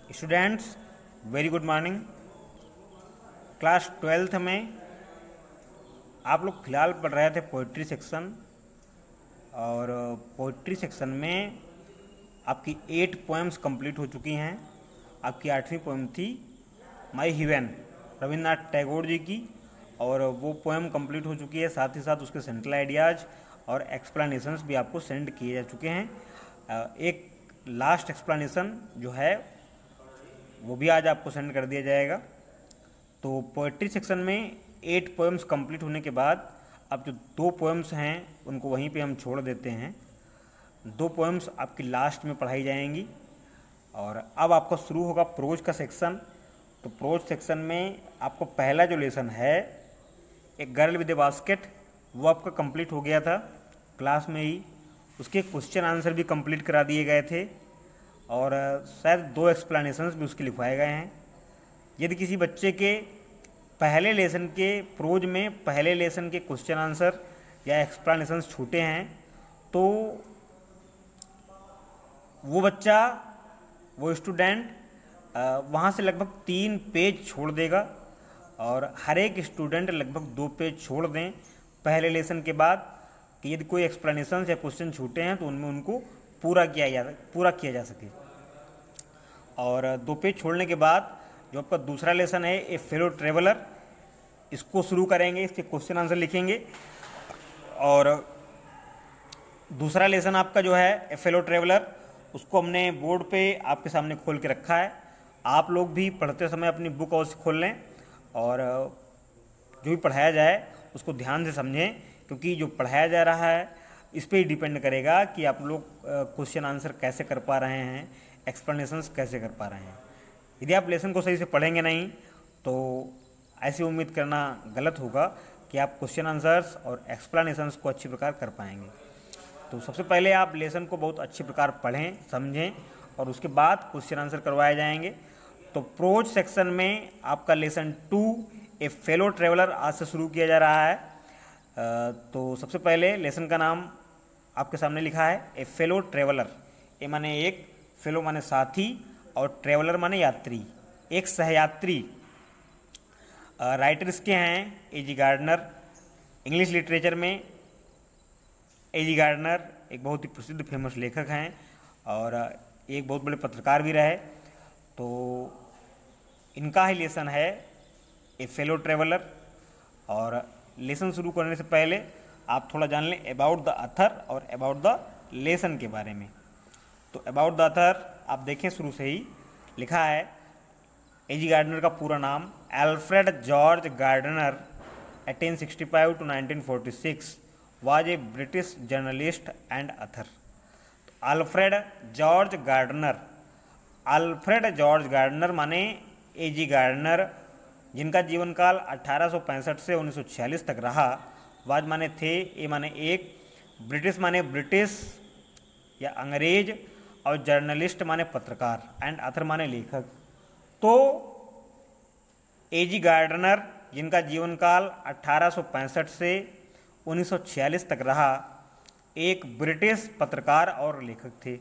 Students, very good morning. Class 12th में आप लोग फिलहाल पढ़ रहे थे पोइट्री सेक्शन, और पोइट्री सेक्शन में आपकी 8 पोएम्स कंप्लीट हो चुकी हैं। आपकी 8वीं पोएम थी माई हेवन, रविन्द्रनाथ टैगोर जी की, और वो पोएम कंप्लीट हो चुकी है। साथ ही साथ उसके सेंट्रल आइडियाज़ और एक्सप्लेनेशंस भी आपको सेंड किए जा चुके हैं। एक लास्ट एक्सप्लेनेशन जो है वो भी आज आपको सेंड कर दिया जाएगा। तो पोएट्री सेक्शन में 8 पोएम्स कंप्लीट होने के बाद अब जो 2 पोएम्स हैं उनको वहीं पे हम छोड़ देते हैं। 2 पोएम्स आपकी लास्ट में पढ़ाई जाएंगी, और अब आपका शुरू होगा प्रोज का सेक्शन। तो प्रोज सेक्शन में आपको पहला जो लेसन है, एक गर्ल विद ए बास्केट, वो आपका कंप्लीट हो गया था क्लास में ही। उसके क्वेश्चन आंसर भी कंप्लीट करा दिए गए थे, और शायद 2 एक्सप्लेनेशंस भी उसके लिखवाए गए हैं। यदि किसी बच्चे के पहले लेसन के प्रोज में पहले लेसन के क्वेश्चन आंसर या एक्सप्लेनेशंस छूटे हैं, तो वो बच्चा, वो स्टूडेंट वहाँ से लगभग 3 पेज छोड़ देगा, और हर एक स्टूडेंट लगभग 2 पेज छोड़ दें पहले लेसन के बाद, कि यदि कोई एक्सप्लेनेशन या क्वेश्चन छूटे हैं तो उनमें उनको पूरा किया जा सके। और 2 पेज छोड़ने के बाद जो आपका दूसरा लेसन है, ए फेलो ट्रेवलर, इसको शुरू करेंगे, इसके क्वेश्चन आंसर लिखेंगे। और दूसरा लेसन आपका जो है ए फेलो ट्रेवलर, उसको हमने बोर्ड पे आपके सामने खोल के रखा है। आप लोग भी पढ़ते समय अपनी बुक और खोल लें, और जो भी पढ़ाया जाए उसको ध्यान से समझें, क्योंकि जो पढ़ाया जा रहा है इस पर ही डिपेंड करेगा कि आप लोग क्वेश्चन आंसर कैसे कर पा रहे हैं, एक्सप्लेनेशंस कैसे कर पा रहे हैं। यदि आप लेसन को सही से पढ़ेंगे नहीं तो ऐसी उम्मीद करना गलत होगा कि आप क्वेश्चन आंसर्स और एक्सप्लेनेशंस को अच्छी प्रकार कर पाएंगे। तो सबसे पहले आप लेसन को बहुत अच्छी प्रकार पढ़ें, समझें, और उसके बाद क्वेश्चन आंसर करवाए जाएंगे। तो प्रोज सेक्शन में आपका लेसन 2 ए फेलो ट्रेवलर आज से शुरू किया जा रहा है। तो सबसे पहले लेसन का नाम आपके सामने लिखा है, ए फेलो ट्रेवलर। ए माने एक, फेलो माने साथी, और ट्रेवलर माने यात्री, एक सहयात्री। राइटर इसके हैं ए जी गार्डनर। इंग्लिश लिटरेचर में ए जी गार्डनर एक बहुत ही प्रसिद्ध फेमस लेखक हैं, और एक बहुत बड़े पत्रकार भी रहे। तो इनका ही लेसन है ए फेलो ट्रेवलर। और लेसन शुरू करने से पहले आप थोड़ा जान लें अबाउट द ऑथर और अबाउट द लेसन के बारे में। तो अबाउट द ऑथर आप देखें, शुरू से ही लिखा है, ए जी गार्डनर का पूरा नाम Alfred George Gardiner 1865 to 1946 was a British journalist and author. Alfred George Gardiner, Alfred George Gardiner माने ए जी गार्डनर, जिनका जीवन काल 1865 से 1946 तक रहा। वाज माने थे, ए माने एक, ब्रिटिश माने ब्रिटिश या अंग्रेज, और जर्नलिस्ट माने पत्रकार, एंड ऑथर माने लेखक। तो ए जी गार्डनर, जिनका जीवन काल 1865 से 1946 तक रहा, एक ब्रिटिश पत्रकार और लेखक थे।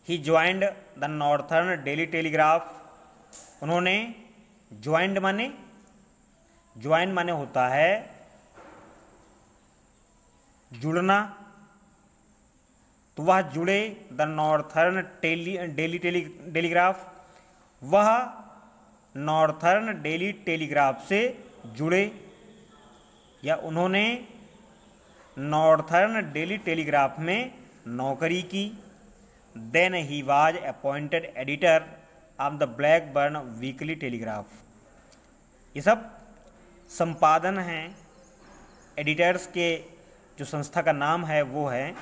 He joined the northern daily telegraph, उन्होंने ज्वाइंड माने होता है जुड़ना, तो वह जुड़े। द नॉर्थर्न डेली टेलीग्राफ, वह नॉर्थर्न डेली टेलीग्राफ से जुड़े, या उन्होंने नॉर्थर्न डेली टेलीग्राफ में नौकरी की। Then he was appointed editor of the Blackburn Weekly Telegraph. ये सब संपादन हैं, एडिटर्स के जो संस्था का नाम है वो है।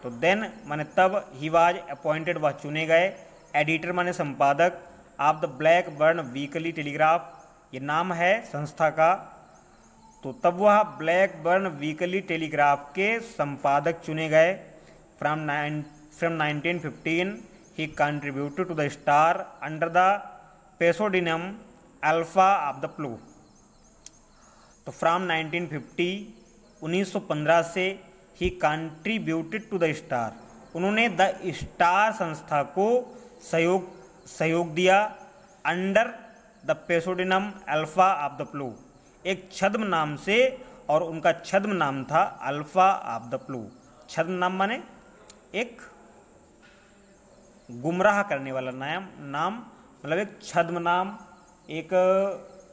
तो देन माने तब, ही वाज अपॉइंटेड वह चुने गए, एडिटर माने संपादक, of the Blackburn Weekly Telegraph, ये नाम है संस्था का। तो तब वह ब्लैकबर्न वीकली टेलीग्राफ के संपादक चुने गए। From 1915 he contributed to the Star under the pseudonym Alpha of the Blue। तो फ्रॉम 1915 से ही कंट्रीब्यूटेड टू द स्टार, उन्होंने द स्टार संस्था को सहयोग सहयोग दिया under the pseudonym Alpha of the Plough, एक छद्म नाम से, और उनका छद्म नाम था अल्फा ऑफ द प्लू। छद्म नाम माने एक गुमराह करने वाला नाम, मतलब एक छद्म नाम, एक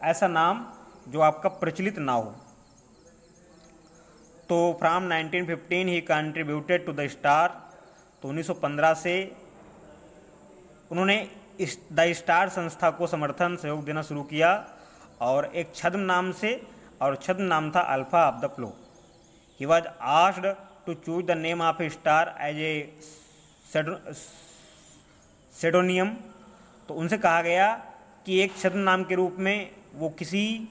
ऐसा नाम जो आपका प्रचलित ना हो। तो फ्रॉम 1915 ही कंट्रीब्यूटेड टू द स्टार, तो 1915 से उन्होंने द स्टार संस्था को समर्थन सहयोग देना शुरू किया, और एक छद्म नाम से, और छद्म नाम था Alpha of the Plough. He was asked to choose the name of a star as a pseudonym, तो उनसे कहा गया कि एक छद्म नाम के रूप में वो किसी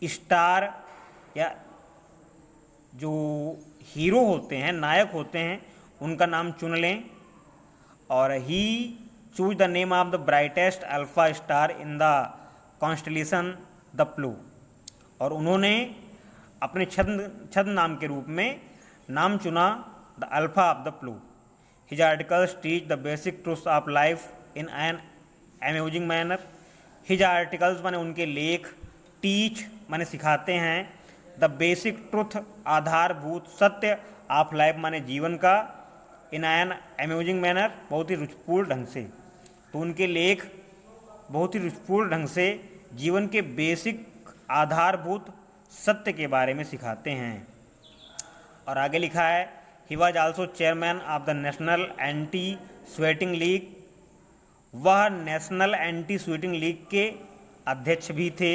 स्टार या जो हीरो होते हैं, नायक होते हैं, उनका नाम चुन लें। और he choose the name of the brightest alpha star in the constellation the Plough, और उन्होंने अपने छद्म नाम के रूप में नाम चुना the Alpha of the Plough. His articles teach the basic truths of life in an amazing manner. His articles माने उनके लेख, टीच माने सिखाते हैं, द बेसिक ट्रूथ आधारभूत सत्य, ऑफ लाइफ माने जीवन का, इन एन अमेजिंग मैनर बहुत ही रुचिपूर्ण ढंग से। तो उनके लेख बहुत ही रुचिपूर्ण ढंग से जीवन के बेसिक आधारभूत सत्य के बारे में सिखाते हैं। और आगे लिखा है, he was also chairman of the national anti sweating league, वह नेशनल एंटी स्वेटिंग लीग के अध्यक्ष भी थे।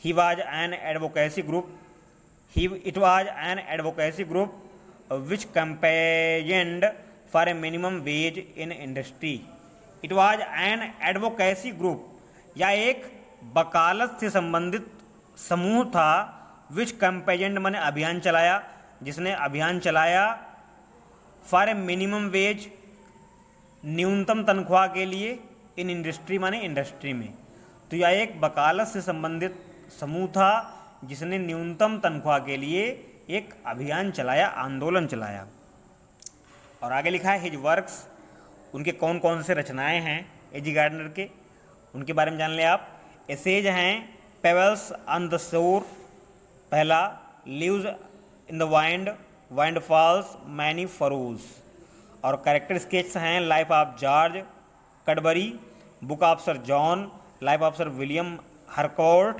He was an advocacy group, it was an advocacy group which campaigned for a minimum ways in industry. It was an advocacy group, या एक वकालत से संबंधित समूह था, विच कैंपेन्ड माने अभियान चलाया, जिसने अभियान चलाया फॉर ए मिनिमम वेज, न्यूनतम तनख्वाह के लिए, इन इंडस्ट्री माने इंडस्ट्री में। तो यह एक वकालत से संबंधित समूह था जिसने न्यूनतम तनख्वाह के लिए एक अभियान चलाया, आंदोलन चलाया। और आगे लिखा है, हिज वर्क्स, उनके कौन कौन से रचनाएं हैं एजी गार्डनर के, उनके बारे में जान लें आप। एसेज हैं पेबल्स ऑन द शोर पहला, leaves in the wind, windfalls, many furrows. और कैरेक्टर स्केच हैं life of George Cadbury, book of sir John, life of sir William Harcourt,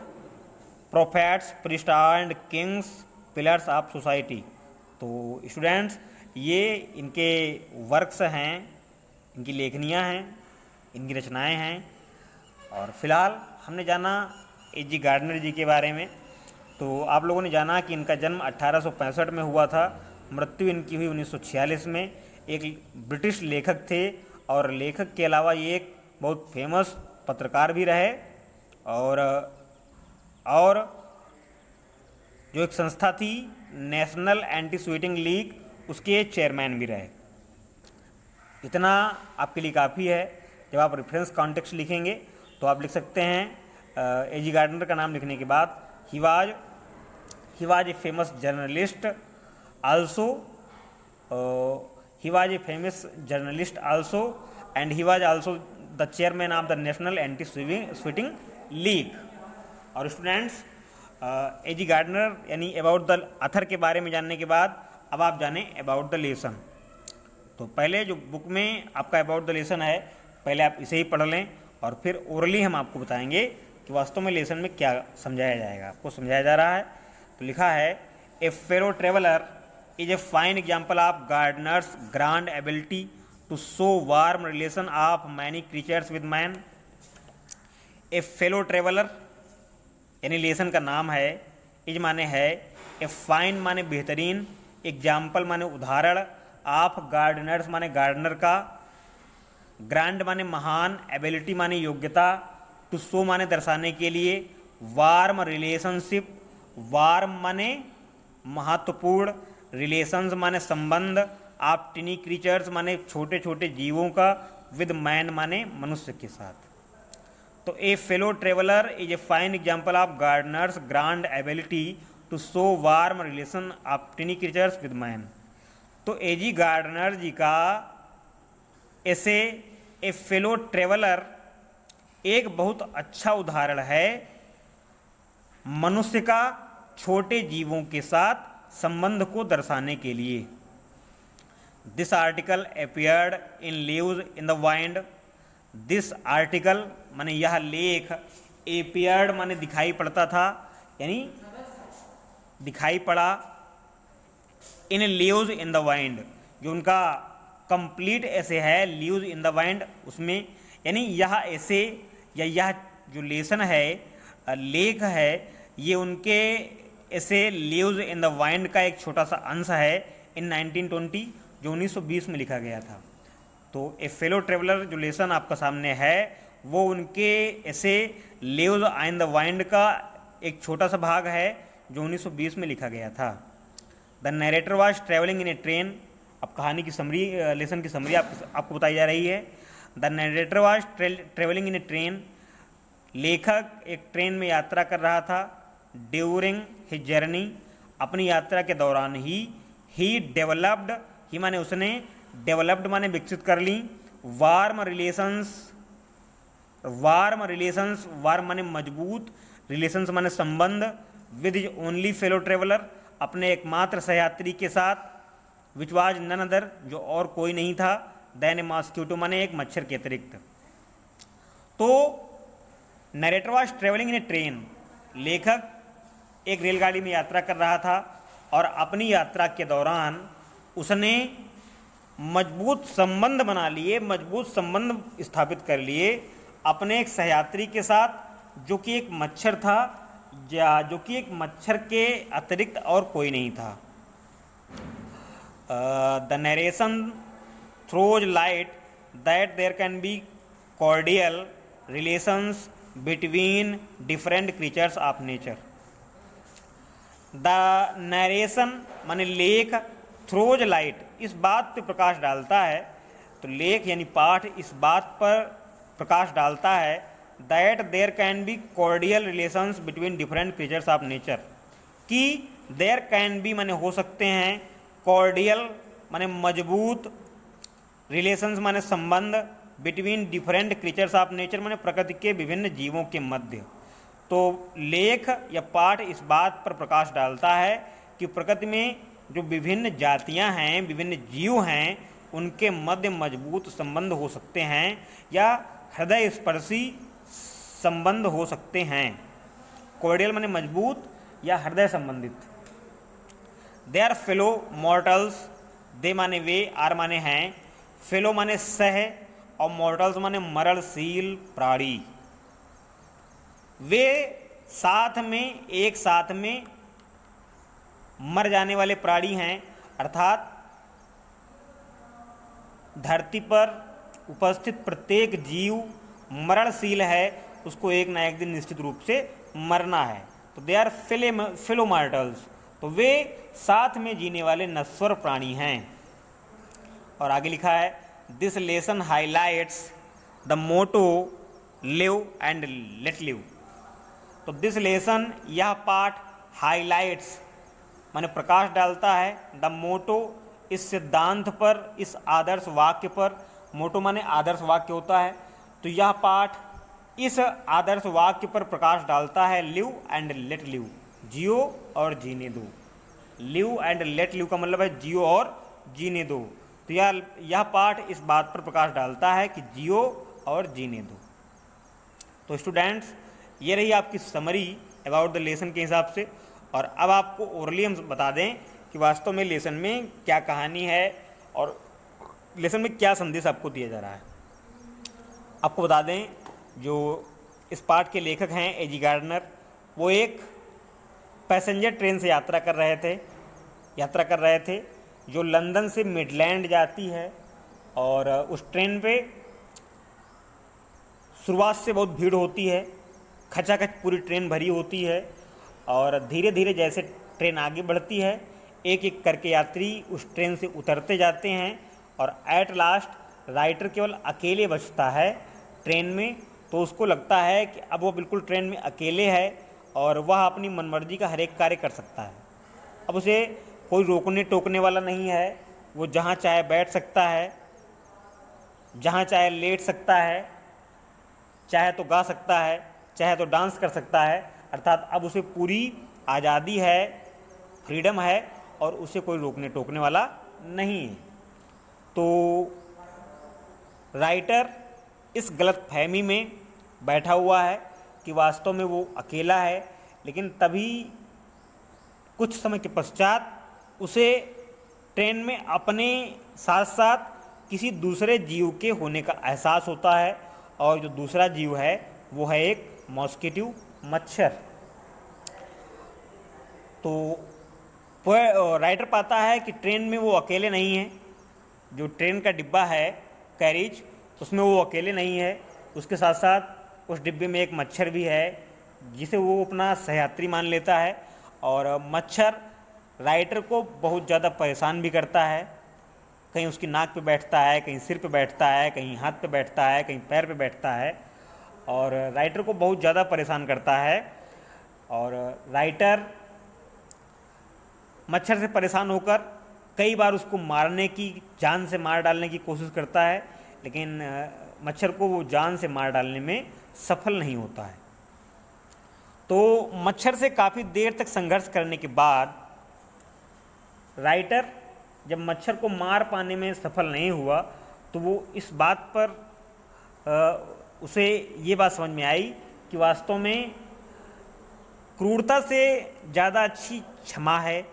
prophets, priest and kings, pillars of society. तो students, ये इनके works हैं, इनकी लेखनियाँ हैं, इनकी रचनाएं हैं। और फिलहाल हमने जाना एजी गार्डनर जी के बारे में। तो आप लोगों ने जाना कि इनका जन्म 1865 में हुआ था, मृत्यु इनकी हुई 1946 में। एक ब्रिटिश लेखक थे, और लेखक के अलावा ये एक बहुत फेमस पत्रकार भी रहे, और जो एक संस्था थी नेशनल एंटी स्वेटिंग लीग, उसके चेयरमैन भी रहे। इतना आपके लिए काफ़ी है। जब आप रेफरेंस कॉन्टेक्स्ट लिखेंगे तो आप लिख सकते हैं एजी गार्डनर का नाम लिखने के बाद, he was a famous journalist also, he was a famous journalist also, and he was also the chairman of the national anti sweating league। और स्टूडेंट्स, एजी गार्डनर यानी अबाउट द ऑथर के बारे में जानने के बाद अब आप जानें अबाउट द लेसन। तो पहले जो बुक में आपका अबाउट द लेसन है, पहले आप इसे ही पढ़ लें, और फिर ओरली हम आपको बताएंगे कि वास्तव में लेसन में क्या समझाया जाएगा, आपको समझाया जा रहा है। तो लिखा है, a fellow traveller is a fine example of gardener's grand ability to show warm relation of many creatures with man। a fellow traveler यानी लेसन का नाम है, इज माने है, ए फाइन माने बेहतरीन, एग्जाम्पल माने उदाहरण, ऑफ गार्डनर्स माने गार्डनर का, ग्रांड माने महान, एबिलिटी माने योग्यता, टू शो माने दर्शाने के लिए, वार्म रिलेशनशिप, वार्म माने महत्वपूर्ण, रिलेशंस माने संबंध, आप टिनी क्रीचर्स माने छोटे छोटे जीवों का, विद मैन माने मनुष्य के साथ। तो a fellow traveller is a fine example of Gardiner's grand ability to show warm relation of tiny creatures with man. तो एजी गार्डनर जी का ऐसे ए फेलो ट्रेवलर एक बहुत अच्छा उदाहरण है मनुष्य का छोटे जीवों के साथ संबंध को दर्शाने के लिए। This article appeared in leaves in the wind. This article माने यह लेख, अपीयर्ड माने दिखाई पड़ता था, यानी दिखाई पड़ा, in leaves in the wind, जो उनका कंप्लीट ऐसे है लीव्स इन द वाइंड, उसमें यानी यह ऐसे या यह जो लेसन है, लेख है, ये उनके ऐसे लीव्स इन द वाइंड का एक छोटा सा अंश है इन 1920, जो 1920 में लिखा गया था। तो ए फेलो ट्रेवलर जो लेसन आपका सामने है वो उनके ऐसे लीव्स इन द वाइंड का एक छोटा सा भाग है जो 1920 में लिखा गया था। The narrator was travelling in A train. अब कहानी की समरी, लेसन की समरी आपको बताई जा रही है। The narrator was travelling in A train. लेखक एक ट्रेन में यात्रा कर रहा था। ड्यूरिंग हिज जर्नी, अपनी यात्रा के दौरान ही डेवलप्ड, ही माने उसने, डेवलप्ड माने विकसित कर ली, वार्म रिलेशंस, वार्म माने मजबूत, रिलेशंस माने संबंध, with his only fellow traveller, अपने एकमात्र सहयात्री के साथ, विच वाज नन अदर, जो और कोई नहीं था, देन ए मॉस्क्यूटो माने एक मच्छर के अतिरिक्त। तो narrator was travelling in A train, लेखक एक रेलगाड़ी में यात्रा कर रहा था और अपनी यात्रा के दौरान उसने मजबूत संबंध बना लिए, मजबूत संबंध स्थापित कर लिए अपने एक सहयात्री के साथ, जो कि एक मच्छर था, या जो कि एक मच्छर के अतिरिक्त और कोई नहीं था। The narration throws light that there can be cordial relations between different creatures of nature. The narration माने लेख, थ्रोज लाइट, इस बात पर प्रकाश डालता है, तो लेख यानी पाठ इस बात पर प्रकाश डालता है, that there can be cordial relations between different creatures of nature, कि देयर कैन बी माने हो सकते हैं, कॉर्डियल माने मजबूत, रिलेशंस माने संबंध, between different creatures of nature माने प्रकृति के विभिन्न जीवों के मध्य। तो लेख या पाठ इस बात पर प्रकाश डालता है कि प्रकृति में जो विभिन्न जातियां हैं, विभिन्न जीव हैं, उनके मध्य मजबूत संबंध हो सकते हैं या हृदय स्पर्शी संबंध हो सकते हैं। कॉर्डियल माने मजबूत या हृदय संबंधित। दे आर फेलो मॉर्टल्स, दे माने वे, आर माने हैं, फेलो माने सह, और मॉर्टल्स माने मरणशील प्राणी। वे साथ में, एक साथ में मर जाने वाले प्राणी हैं, अर्थात धरती पर उपस्थित प्रत्येक जीव मरणशील है, उसको एक ना एक दिन निश्चित रूप से मरना है। तो दे आर फिलोमार्टल्स, तो वे साथ में जीने वाले नश्वर प्राणी हैं। और आगे लिखा है, this lesson highlights the motto live and let live. This दिस लेसन, यह पाठ, हाईलाइट्स माने प्रकाश डालता है, द मोटो, इस सिद्धांत पर, इस आदर्श वाक्य पर, मोटो माने आदर्श वाक्य होता है, तो यह पाठ इस आदर्श वाक्य पर प्रकाश डालता है, लिव एंड लेट लिव, जियो और जीने दो। लिव एंड लेट लिव का मतलब है जियो और जीने दो। तो यह पाठ इस बात पर प्रकाश डालता है कि जियो और जीने दो। तो स्टूडेंट्स, ये रही आपकी समरी अबाउट द लेसन के हिसाब से। और अब आपको ओरली हम बता दें कि वास्तव में लेसन में क्या कहानी है और लेसन में क्या संदेश आपको दिया जा रहा है। आपको बता दें, जो इस पाठ के लेखक हैं ए.जी. गार्डनर, वो एक पैसेंजर ट्रेन से यात्रा कर रहे थे जो लंदन से मिडलैंड जाती है। और उस ट्रेन पे शुरुआत से बहुत भीड़ होती है, खचाखच पूरी ट्रेन भरी होती है, और धीरे धीरे जैसे ट्रेन आगे बढ़ती है, एक एक करके यात्री उस ट्रेन से उतरते जाते हैं, और एट लास्ट राइटर केवल अकेले बचता है ट्रेन में। तो उसको लगता है कि अब वो बिल्कुल ट्रेन में अकेले है और वह अपनी मनमर्जी का हर एक कार्य कर सकता है। अब उसे कोई रोकने टोकने वाला नहीं है, वो जहाँ चाहे बैठ सकता है, जहाँ चाहे लेट सकता है, चाहे तो गा सकता है, चाहे तो डांस कर सकता है, अर्थात अब उसे पूरी आज़ादी है, फ्रीडम है और उसे कोई रोकने टोकने वाला नहीं है। तो राइटर इस गलतफहमी में बैठा हुआ है कि वास्तव में वो अकेला है, लेकिन तभी कुछ समय के पश्चात उसे ट्रेन में अपने साथ साथ किसी दूसरे जीव के होने का एहसास होता है, और जो दूसरा जीव है वो है एक मॉस्किटो मच्छर। तो राइटर पाता है कि ट्रेन में वो अकेले नहीं है, जो ट्रेन का डिब्बा है कैरिज उसमें वो अकेले नहीं है, उसके साथ साथ उस डिब्बे में एक मच्छर भी है जिसे वो अपना सहयात्री मान लेता है। और मच्छर राइटर को बहुत ज़्यादा परेशान भी करता है, कहीं उसकी नाक पे बैठता है, कहीं सिर पे बैठता है, कहीं हाथ पे बैठता है, कहीं पैर पे बैठता है और राइटर को बहुत ज़्यादा परेशान करता है। और राइटर मच्छर से परेशान होकर कई बार उसको मारने की, जान से मार डालने की कोशिश करता है, लेकिन मच्छर को वो जान से मार डालने में सफल नहीं होता है। तो मच्छर से काफ़ी देर तक संघर्ष करने के बाद राइटर जब मच्छर को मार पाने में सफल नहीं हुआ तो वो इस बात पर उसे ये बात समझ में आई कि वास्तव में क्रूरता से ज़्यादा अच्छी क्षमा है,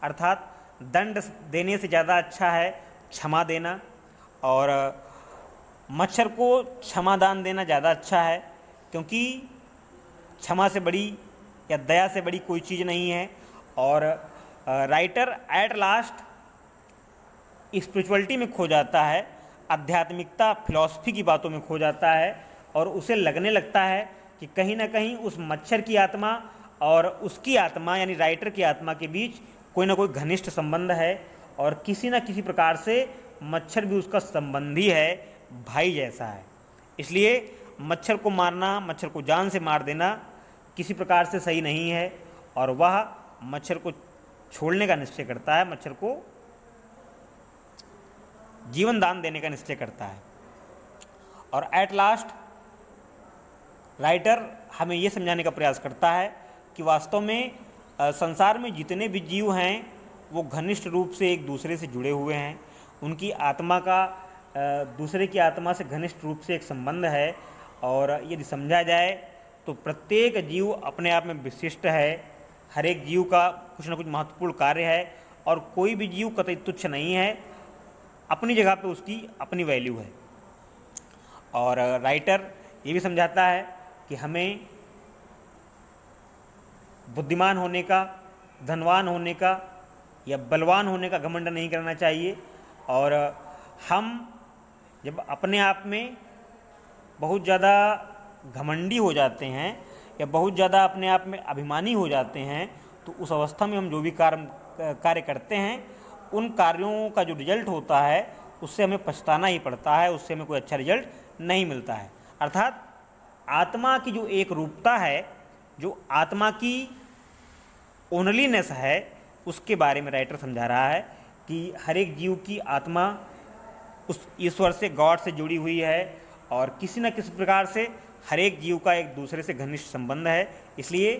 अर्थात दंड देने से ज़्यादा अच्छा है क्षमा देना, और मच्छर को क्षमादान देना ज़्यादा अच्छा है, क्योंकि क्षमा से बड़ी या दया से बड़ी कोई चीज़ नहीं है। और राइटर एट लास्ट स्पिरिचुअलिटी में खो जाता है, आध्यात्मिकता फिलॉसफी की बातों में खो जाता है, और उसे लगने लगता है कि कहीं ना कहीं उस मच्छर की आत्मा और उसकी आत्मा यानी राइटर की आत्मा के बीच कोई ना कोई घनिष्ठ संबंध है, और किसी न किसी प्रकार से मच्छर भी उसका संबंधी है, भाई जैसा है। इसलिए मच्छर को मारना, मच्छर को जान से मार देना किसी प्रकार से सही नहीं है, और वह मच्छर को छोड़ने का निश्चय करता है, मच्छर को जीवन दान देने का निश्चय करता है। और एट लास्ट राइटर हमें ये समझाने का प्रयास करता है कि वास्तव में संसार में जितने भी जीव हैं वो घनिष्ठ रूप से एक दूसरे से जुड़े हुए हैं, उनकी आत्मा का दूसरे की आत्मा से घनिष्ठ रूप से एक संबंध है, और यदि समझा जाए तो प्रत्येक जीव अपने आप में विशिष्ट है, हर एक जीव का कुछ न कुछ महत्वपूर्ण कार्य है, और कोई भी जीव कतई तुच्छ नहीं है, अपनी जगह पे उसकी अपनी वैल्यू है। और राइटर ये भी समझाता है कि हमें बुद्धिमान होने का, धनवान होने का या बलवान होने का घमंड नहीं करना चाहिए, और हम जब अपने आप में बहुत ज़्यादा घमंडी हो जाते हैं या बहुत ज़्यादा अपने आप में अभिमानी हो जाते हैं तो उस अवस्था में हम जो भी कार्य करते हैं उन कार्यों का जो रिजल्ट होता है उससे हमें पछताना ही पड़ता है, उससे हमें कोई अच्छा रिजल्ट नहीं मिलता है। अर्थात आत्मा की जो एक रूपता है, जो आत्मा की ओनलीनेस है, उसके बारे में राइटर समझा रहा है कि हर एक जीव की आत्मा उस ईश्वर से, गॉड से जुड़ी हुई है, और किसी न किसी प्रकार से हर एक जीव का एक दूसरे से घनिष्ठ संबंध है। इसलिए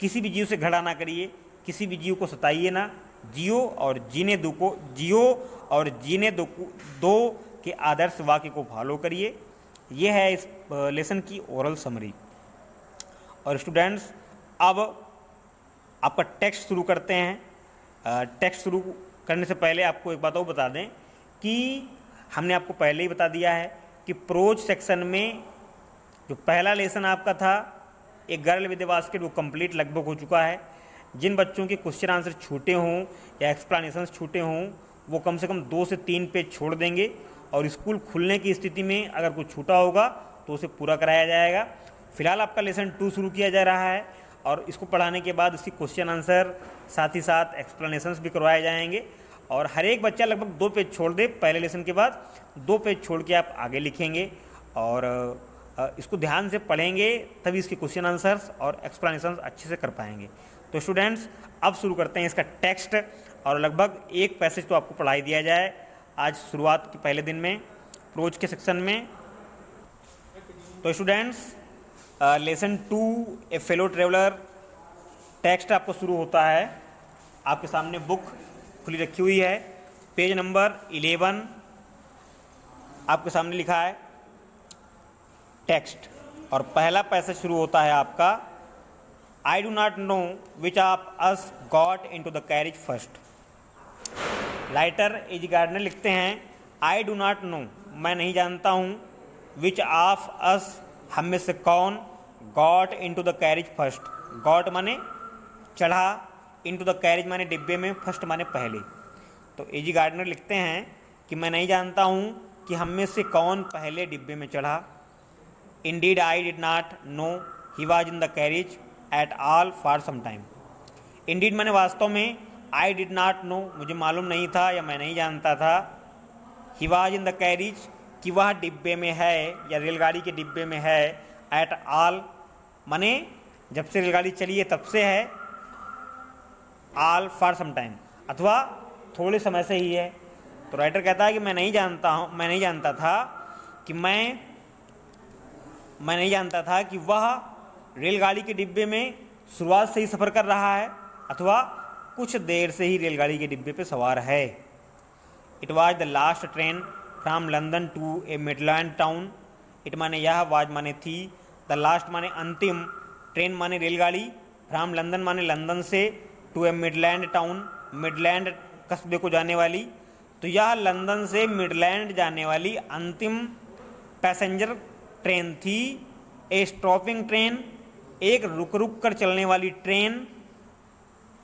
किसी भी जीव से झगड़ा ना करिए, किसी भी जीव को सताइए ना, जियो और जीने दो के आदर्श वाक्य को फॉलो करिए। ये है इस लेसन की ओरल समरी। और स्टूडेंट्स अब आपका टेक्स्ट शुरू करते हैं। टेक्स्ट शुरू करने से पहले आपको एक बात और बता दें कि हमने आपको पहले ही बता दिया है कि प्रोज सेक्शन में जो पहला लेसन आपका था एक गर्ल विद ए बास्केट वो कंप्लीट लगभग हो चुका है। जिन बच्चों के क्वेश्चन आंसर छूटे हों या एक्सप्लेनेशंस छूटे हों वो कम से कम 2 से 3 पेज छोड़ देंगे, और स्कूल खुलने की स्थिति में अगर कुछ छूटा होगा तो उसे पूरा कराया जाएगा। फिलहाल आपका लेसन 2 शुरू किया जा रहा है, और इसको पढ़ाने के बाद इसकी क्वेश्चन आंसर साथ ही साथ एक्सप्लेनेशंस भी करवाए जाएंगे। और हर एक बच्चा लगभग 2 पेज छोड़ दे, पहले लेसन के बाद 2 पेज छोड़ के आप आगे लिखेंगे, और इसको ध्यान से पढ़ेंगे तभी इसके क्वेश्चन आंसर्स और एक्सप्लेनेशंस अच्छे से कर पाएंगे। तो स्टूडेंट्स अब शुरू करते हैं इसका टेक्स्ट, और लगभग एक पैसेज तो आपको पढ़ाई दिया जाए आज शुरुआत के पहले दिन में प्रोज के सेक्शन में। तो स्टूडेंट्स, लेसन 2 ए फेलो ट्रेवलर टेक्स्ट आपको शुरू होता है। आपके सामने बुक खुली रखी हुई है, पेज नंबर 11 आपके सामने लिखा है टेक्स्ट, और पहला पैसेज शुरू होता है आपका, I do not know which of us got into the carriage first. Writer as Gardiner लिखते हैं, आई डू नॉट नो, मैं नहीं जानता हूँ, विच ऑफ अस, हम में से कौन, got into the carriage first, got माने चढ़ा, इनटू द कैरेज माने डिब्बे में, फर्स्ट माने पहले। तो एजी गार्डनर लिखते हैं कि मैं नहीं जानता हूँ कि हम में से कौन पहले डिब्बे में चढ़ा। Indeed I did not know he was in the carriage at all for some time. Indeed माने वास्तव में, आई डिड नॉट नो, मुझे मालूम नहीं था या मैं नहीं जानता था, ही वॉज इन द कैरेज, कि वह डिब्बे में है या रेलगाड़ी के डिब्बे में है, एट ऑल माने जब से रेलगाड़ी चली है तब से है, ऑल फॉर सम टाइम अथवा थोड़े समय से ही है। तो राइटर कहता है कि मैं नहीं जानता था कि वह रेलगाड़ी के डिब्बे में शुरुआत से ही सफ़र कर रहा है अथवा कुछ देर से ही रेलगाड़ी के डिब्बे पे सवार है। It was the last train from London to a Midland town. It माने यह, वाज माने थी, द लास्ट माने अंतिम, ट्रेन माने रेलगाड़ी, फ्राम लंदन माने लंदन से, to a Midland town, Midland कस्बे को जाने वाली। तो यह लंदन से मिडलैंड जाने वाली अंतिम पैसेंजर ट्रेन थी। ए स्टॉपिंग ट्रेन, एक रुक रुक कर चलने वाली train.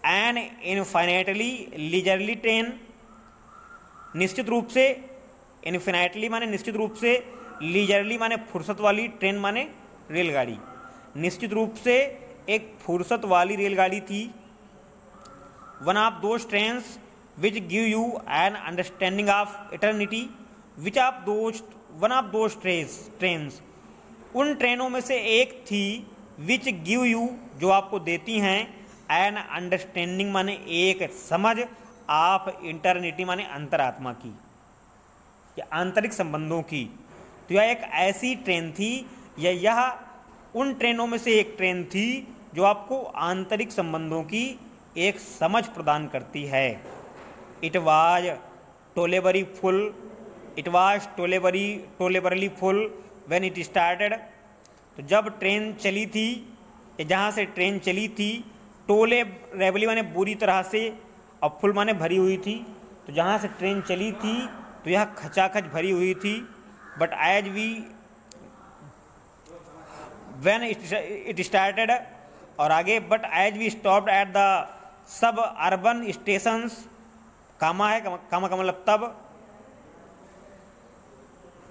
N infinitely leisurely train, निश्चित रूप से, इनफिनाइटली माने निश्चित रूप से, लीजरली माने फुर्सत वाली, ट्रेन माने रेलगाड़ी, निश्चित रूप से एक फुर्सत वाली रेलगाड़ी थी। One of those trains which give you an understanding of eternity, one of those trains, उन ट्रेनों में से एक थी, विच गिव यू, जो आपको देती हैं, एन अंडरस्टैंडिंग माने एक समझ, ऑफ इंटरनिटी माने अंतरात्मा की या आंतरिक संबंधों की। तो यह एक ऐसी ट्रेन थी, या यह उन ट्रेनों में से एक ट्रेन थी जो आपको आंतरिक संबंधों की एक समझ प्रदान करती है। It was tolerably full, it was tolerably full when it started. तो जब ट्रेन चली थी, जहाँ से ट्रेन चली थी, टोले रेबली माने बुरी तरह से, और फुल माने भरी हुई थी। तो जहाँ से ट्रेन चली थी तो यह खचाखच भरी हुई थी। But as we when it started, और आगे, but as we stopped at the suburban stations, comma है, कामा का मतलब तब,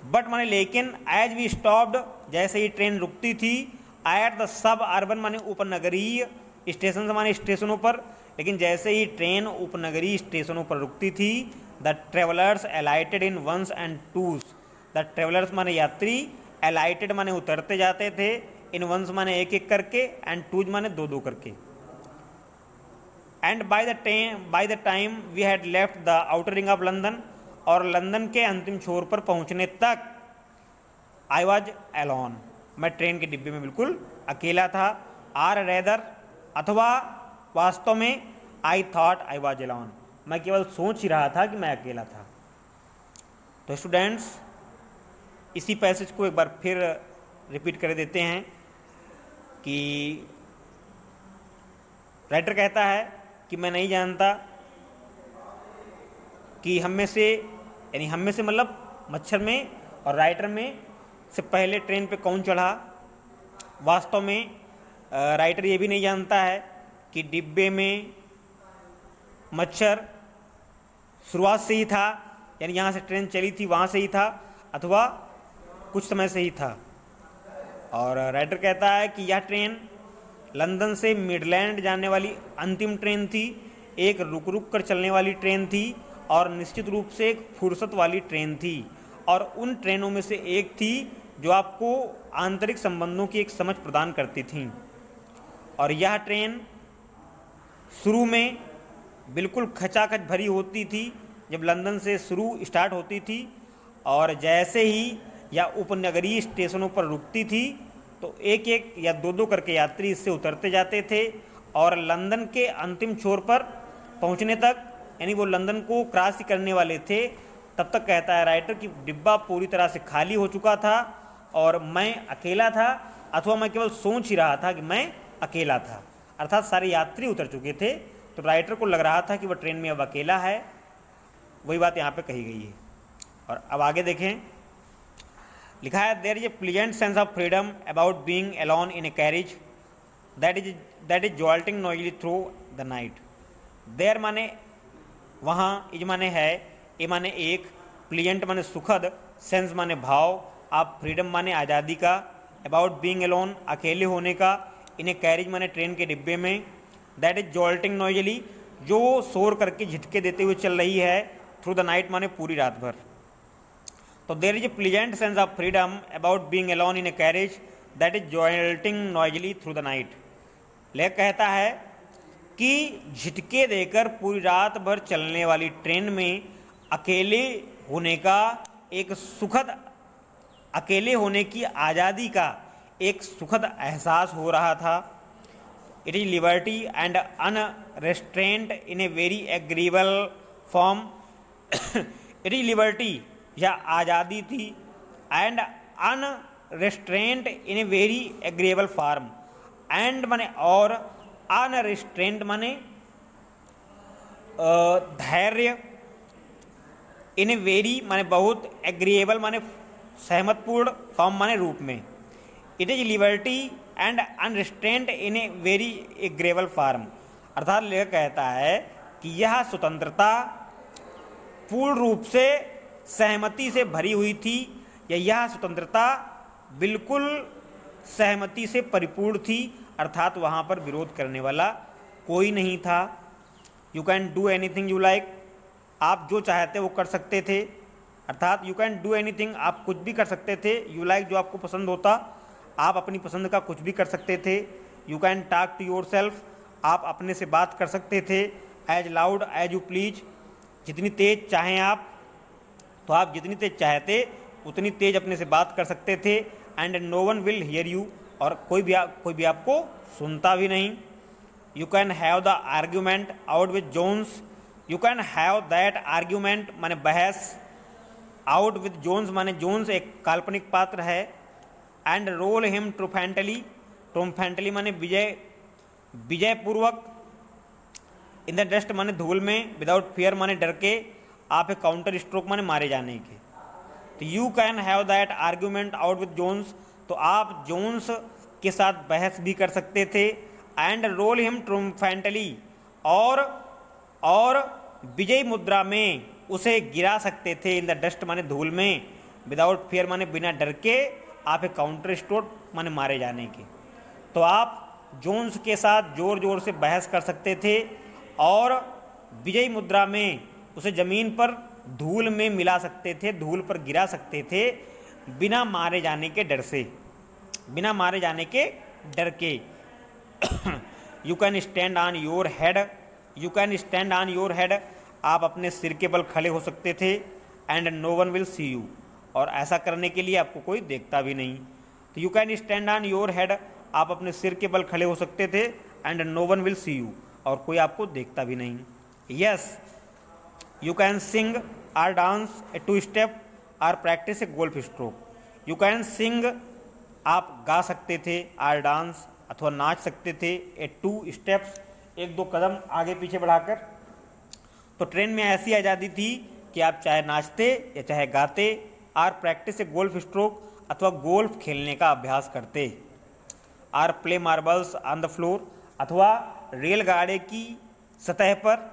बट माने लेकिन, एज वी स्टॉप्ड, जैसे ही ट्रेन रुकती थी, एट द सब अर्बन माने उपनगरीय, स्टेशन माने स्टेशनों पर, लेकिन जैसे ही ट्रेन उपनगरीय स्टेशनों पर रुकती थी, the travellers alighted in ones and twos, the travellers माने यात्री, अलाइटेड माने उतरते जाते थे, इन वंस माने एक एक करके, एंड टूज माने दो दो करके। And by the time we had left the outer ring of London, और लंदन के अंतिम छोर पर पहुंचने तक, आई वॉज एलोन, मैं ट्रेन के डिब्बे में बिल्कुल अकेला था। आर रेदर, अथवा वास्तव में, I thought I was alone, मैं केवल सोच ही रहा था कि मैं अकेला था। तो स्टूडेंट्स, इसी पैसेज को एक बार फिर रिपीट कर देते हैं कि राइटर कहता है कि मैं नहीं जानता कि हम में से, यानी हम में से मतलब मच्छर में और राइटर में से पहले ट्रेन पे कौन चढ़ा। वास्तव में राइटर ये भी नहीं जानता है कि डिब्बे में मच्छर शुरुआत से ही था, यानी यहाँ से ट्रेन चली थी वहाँ से ही था, अथवा कुछ समय से ही था। और राइटर कहता है कि यह ट्रेन लंदन से मिडलैंड जाने वाली अंतिम ट्रेन थी, एक रुक रुक कर चलने वाली ट्रेन थी, और निश्चित रूप से एक फुर्सत वाली ट्रेन थी, और उन ट्रेनों में से एक थी जो आपको आंतरिक संबंधों की एक समझ प्रदान करती थी। और यह ट्रेन शुरू में बिल्कुल खचाखच भरी होती थी जब लंदन से शुरू स्टार्ट होती थी, और जैसे ही या उपनगरीय स्टेशनों पर रुकती थी तो एक एक या दो दो करके यात्री इससे उतरते जाते थे और लंदन के अंतिम छोर पर पहुंचने तक, यानी वो लंदन को क्रॉस करने वाले थे, तब तक कहता है राइटर कि डिब्बा पूरी तरह से खाली हो चुका था और मैं अकेला था, अथवा मैं केवल सोच ही रहा था कि मैं अकेला था। अर्थात सारे यात्री उतर चुके थे तो राइटर को लग रहा था कि वह ट्रेन में अब अकेला है। वही बात यहाँ पे कही गई है। और अब आगे देखें, लिखा है there is a pleasant sense of freedom about being alone in a carriage that is jolting noisily through the night. There माने वहाँ, इज माने है, ए माने एक, प्लीजेंट माने सुखद, सेंस माने भाव, आप फ्रीडम माने आज़ादी का, अबाउट बीइंग अलोन अकेले होने का, इन ए कैरिज माने ट्रेन के डिब्बे में, दैट इज जॉल्टिंग नॉइजली जो शोर करके झटके देते हुए चल रही है, थ्रू द नाइट माने पूरी रात भर। तो there is a pleasant sense of freedom about being alone in a carriage that is jolting noisily through the night. लेखक कहता है कि झटके देकर पूरी रात भर चलने वाली ट्रेन में अकेले होने का एक सुखद, अकेले होने की आज़ादी का एक सुखद एहसास हो रहा था। It is liberty and unrestraint in a very agreeable form. It is liberty, यह आज़ादी थी, and unrestraint in a very agreeable form. And माने और, अनरेस्ट्रेंट माने धैर्य, इन ए वेरी माने बहुत, एग्रीएबल माने सहमतपूर्ण, फॉर्म माने रूप में। It is liberty and unrestraint in a very agreeable form. अर्थात लेखक कहता है कि यह स्वतंत्रता पूर्ण रूप से सहमति से भरी हुई थी, या यह स्वतंत्रता बिल्कुल सहमति से परिपूर्ण थी, अर्थात वहाँ पर विरोध करने वाला कोई नहीं था। You can do anything you like, आप जो चाहते वो कर सकते थे, अर्थात यू कैन डू एनीथिंग, आप कुछ भी कर सकते थे। यू लाइक, जो आपको पसंद होता, आप अपनी पसंद का कुछ भी कर सकते थे। You can talk to yourself, आप अपने से बात कर सकते थे। As loud as you please, जितनी तेज चाहें आप, तो आप जितनी तेज चाहते उतनी तेज अपने से बात कर सकते थे। And no one will hear you, और कोई भी आपको सुनता भी नहीं। You can have the argument out with Jones, you can have that argument माने बहस, आउट विद जोन्स माने जोन्स एक काल्पनिक पात्र है, and roll him triumphantly, triumphantly माने विजयपूर्वक, इन द डस्ट माने धूल में, विदाउट फियर माने डर के, आप एक काउंटर स्ट्रोक माने मारे जाने के। तो you can have that argument out with Jones, तो आप जोन्स के साथ बहस भी कर सकते थे। एंड रोल हिम ट्रुम्फेंटली, और विजय मुद्रा में उसे गिरा सकते थे, इन द डस्ट माने धूल में, विदाउट फियर माने बिना डर के, आप एक काउंटर स्ट्रोक माने मारे जाने के। तो आप जोन्स के साथ जोर जोर से बहस कर सकते थे और विजय मुद्रा में उसे जमीन पर धूल में मिला सकते थे, धूल पर गिरा सकते थे, बिना मारे जाने के डर से, बिना मारे जाने के डर के। You can stand on your head, you can stand on your head, आप अपने सिर के बल खड़े हो सकते थे। And no one will see you, और ऐसा करने के लिए आपको कोई देखता भी नहीं। तो you can stand on your head, आप अपने सिर के बल खड़े हो सकते थे। And no one will see you, और कोई आपको देखता भी नहीं। Yes, you can sing or dance a two step or practise a golf stroke. You can sing, आप गा सकते थे, आर डांस अथवा नाच सकते थे, ए टू स्टेप्स एक दो कदम आगे पीछे बढ़ाकर। तो ट्रेन में ऐसी आज़ादी थी कि आप चाहे नाचते या चाहे गाते, or practise a golf stroke अथवा गोल्फ खेलने का अभ्यास करते, or play marbles on the floor, अथवा रेलगाड़ी की सतह पर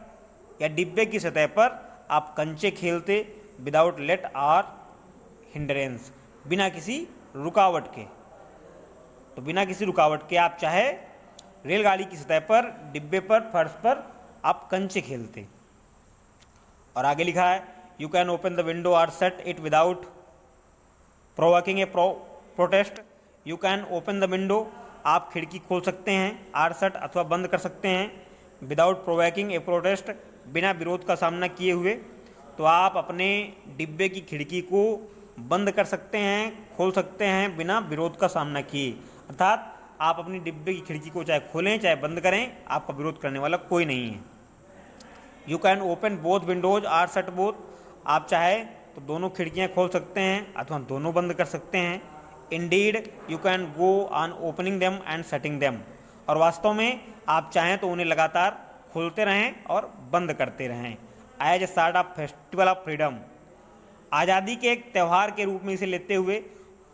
या डिब्बे की सतह पर आप कंचे खेलते, विदाउट लेट आर हिंड्रेंस, बिना किसी रुकावट के। तो बिना किसी रुकावट के आप चाहे रेलगाड़ी की सतह पर, डिब्बे पर, फर्श पर आप कंचे खेलते। और आगे लिखा है you can open the window or set it without provoking a protest. You can open the window, आप खिड़की खोल सकते हैं, आर सेट अथवा बंद कर सकते हैं, विदाउट प्रोवोकिंग ए प्रोटेस्ट, बिना विरोध का सामना किए हुए। तो आप अपने डिब्बे की खिड़की को बंद कर सकते हैं, खोल सकते हैं बिना विरोध का सामना किए। अर्थात आप अपनी डिब्बे की खिड़की को चाहे खोलें चाहे बंद करें, आपका विरोध करने वाला कोई नहीं है। You can open both windows or shut both, आप चाहे तो दोनों खिड़कियां खोल सकते हैं अथवा दोनों बंद कर सकते हैं। Indeed you can go on opening them and shutting them, और वास्तव में आप चाहें तो उन्हें लगातार खोलते रहें और बंद करते रहें। As a sort of festival of freedom, आज़ादी के एक त्यौहार के रूप में इसे लेते हुए,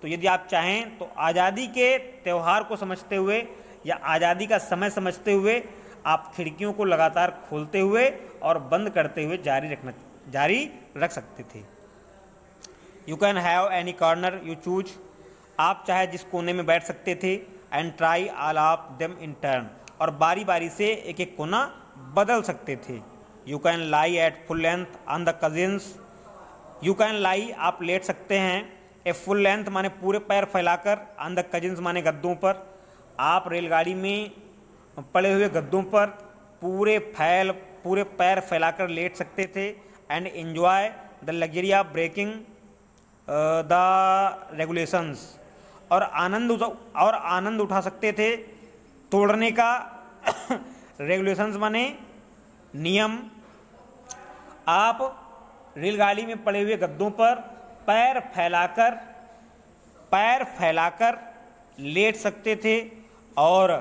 तो यदि आप चाहें तो आज़ादी के त्यौहार को समझते हुए या आज़ादी का समय समझते हुए आप खिड़कियों को लगातार खोलते हुए और बंद करते हुए जारी रख सकते थे। You can have any corner you choose, आप चाहे जिस कोने में बैठ सकते थे। And try all of them in turn, और बारी बारी से एक एक कोना बदल सकते थे। You can lie at full length on the cousins, you can लाई आप लेट सकते हैं, ए फुल लेंथ माने पूरे पैर फैलाकर, ऑन द कजिन्स माने गद्दों पर, आप रेलगाड़ी में पड़े हुए गद्दों पर पूरे पैर फैलाकर लेट सकते थे। And enjoy the luxury of breaking the regulations, और आनंद उठा सकते थे तोड़ने का रेगुलेशंस माने नियम। आप रेलगाड़ी में पड़े हुए गद्दों पर पैर फैलाकर लेट सकते थे और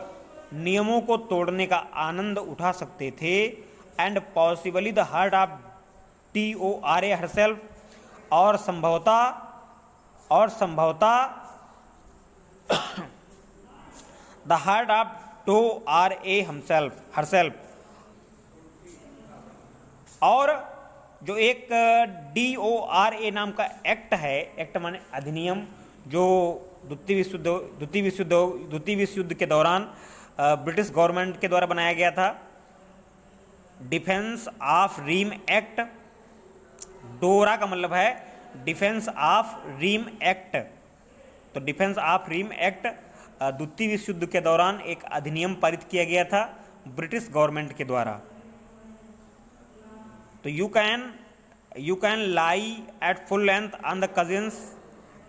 नियमों को तोड़ने का आनंद उठा सकते थे। And possibly the heart of TORA herself, और संभवतः the heart of TORA herself, और जो एक DORA नाम का एक्ट है, एक्ट माने अधिनियम, जो द्वितीय विश्व युद्ध के दौरान ब्रिटिश गवर्नमेंट के द्वारा बनाया गया था। डिफेंस ऑफ रीम एक्ट, डोरा का मतलब है डिफेंस ऑफ रीम एक्ट, तो डिफेंस ऑफ रीम एक्ट द्वितीय विश्व युद्ध के दौरान एक अधिनियम पारित किया गया था ब्रिटिश गवर्नमेंट के द्वारा। तो you can lie at full length on the cushions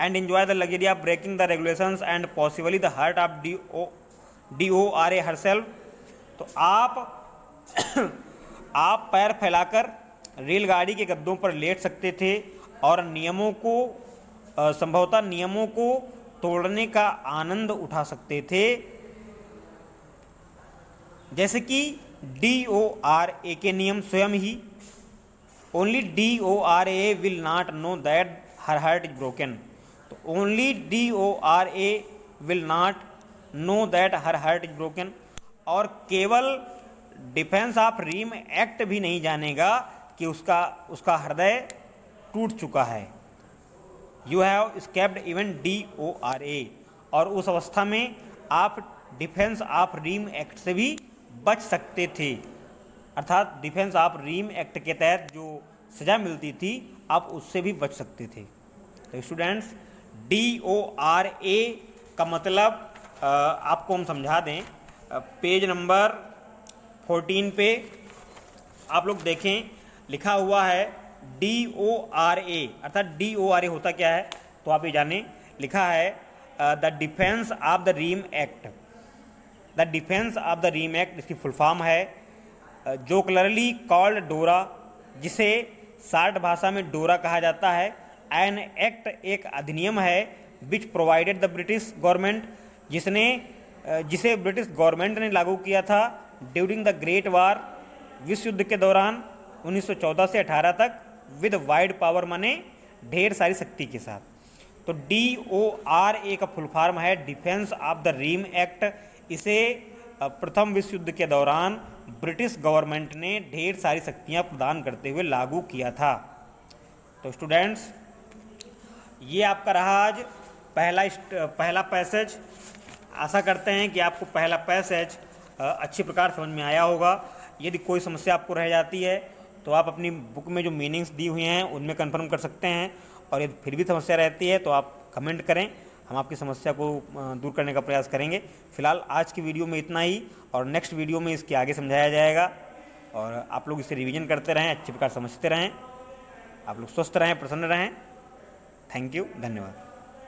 and enjoy the luxury of breaking the regulations and possibly the heart of DORA herself, तो आप पैर फैलाकर रेलगाड़ी के गद्दों पर लेट सकते थे और संभवतः नियमों को तोड़ने का आनंद उठा सकते थे। जैसे कि DORA के नियम स्वयं ही, only DORA will not know that her heart is broken, तो only DORA will not know that her heart is broken, और केवल डिफेंस ऑफ रीम एक्ट भी नहीं जानेगा कि उसका हृदय टूट चुका है। You have escaped even DORA, और उस अवस्था में आप डिफेंस ऑफ रीम एक्ट से भी बच सकते थे। अर्थात डिफेंस ऑफ रीम एक्ट के तहत जो सजा मिलती थी आप उससे भी बच सकते थे। तो स्टूडेंट्स, DORA का मतलब आपको हम समझा दें। पेज नंबर 14 पे आप लोग देखें, लिखा हुआ है DORA, अर्थात DORA होता क्या है तो आप ये जानें। लिखा है the defence of the realm act, the defence of the realm act, इसकी फुल फॉर्म है जोकलरली कॉल्ड डोरा, जिसे शार्ट भाषा में डोरा कहा जाता है। एन एक्ट एक अधिनियम है विच प्रोवाइडेड द ब्रिटिश गवर्नमेंट, जिसे ब्रिटिश गवर्नमेंट ने लागू किया था ड्यूरिंग द ग्रेट वार, विश्व युद्ध के दौरान 1914 से 18 तक, विद वाइड पावर माने ढेर सारी शक्ति के साथ। तो DORA का फुल फॉर्म है defence of the realm act. इसे प्रथम विश्व युद्ध के दौरान ब्रिटिश गवर्नमेंट ने ढेर सारी शक्तियां प्रदान करते हुए लागू किया था। तो स्टूडेंट्स, ये आपका रहा आज पहला पैसेज। आशा करते हैं कि आपको पहला पैसेज अच्छी प्रकार समझ में आया होगा। यदि कोई समस्या आपको रह जाती है तो आप अपनी बुक में जो मीनिंग्स दी हुई हैं उनमें कंफर्म कर सकते हैं, और यदि फिर भी समस्या रहती है तो आप कमेंट करें, हम आपकी समस्या को दूर करने का प्रयास करेंगे। फिलहाल आज की वीडियो में इतना ही, और नेक्स्ट वीडियो में इसके आगे समझाया जाएगा, और आप लोग इसे रिवीजन करते रहें, अच्छी प्रकार समझते रहें। आप लोग स्वस्थ रहें, प्रसन्न रहें। थैंक यू, धन्यवाद।